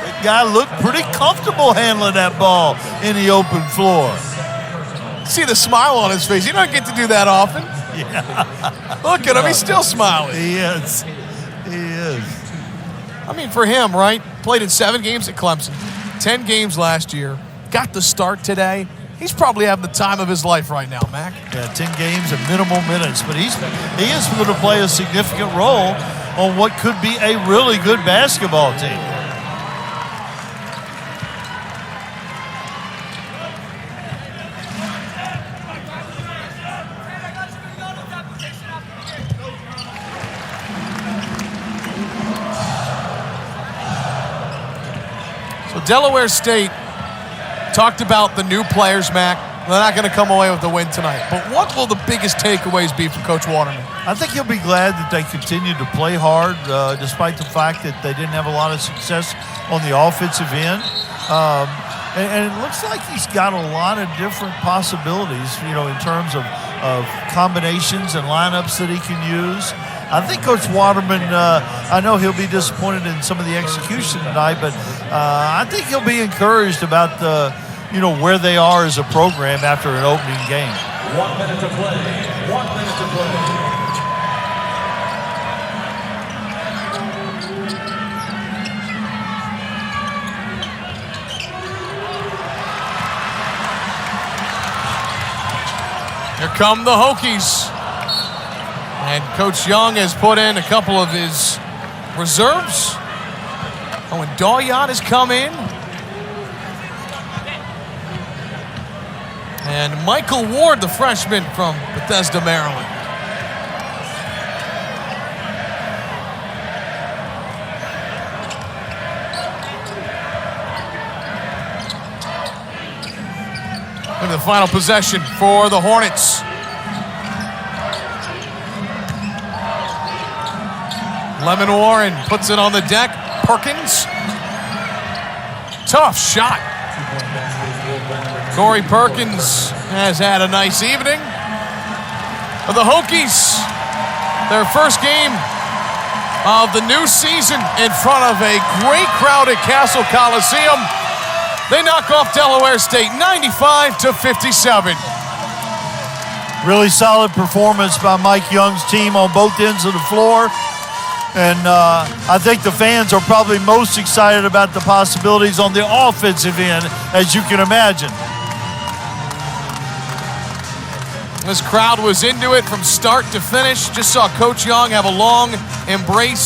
That guy looked pretty comfortable handling that ball in the open floor. See the smile on his face. You don't get to do that often. Yeah. Look at him. He's still smiling. He is. He is. I mean, for him, right? Played in 7 games at Clemson, 10 games last year. Got the start today. He's probably having the time of his life right now, Mac. Yeah, 10 games and minimal minutes, but he is going to play a significant role on what could be a really good basketball team. So Delaware State talked about the new players, Mac. They're not going to come away with the win tonight. But what will the biggest takeaways be from Coach Waterman? I think he'll be glad that they continued to play hard, despite the fact that they didn't have a lot of success on the offensive end. And it looks like he's got a lot of different possibilities, you know, in terms of combinations and lineups that he can use. I think Coach Waterman, I know he'll be disappointed in some of the execution tonight, but I think he'll be encouraged about where they are as a program after an opening game. 1 minute to play. 1 minute to play. Here come the Hokies. And Coach Young has put in a couple of his reserves. Oh, and Dawyatt has come in. And Michael Ward, the freshman from Bethesda, Maryland. Look at the final possession for the Hornets. Lemon Warren puts it on the deck. Perkins. Tough shot. Corey Perkins has had a nice evening. For the Hokies, their first game of the new season in front of a great crowd at Castle Coliseum. They knock off Delaware State 95-57. Really solid performance by Mike Young's team on both ends of the floor. And I think the fans are probably most excited about the possibilities on the offensive end, as you can imagine. This crowd was into it from start to finish. Just saw Coach Young have a long embrace.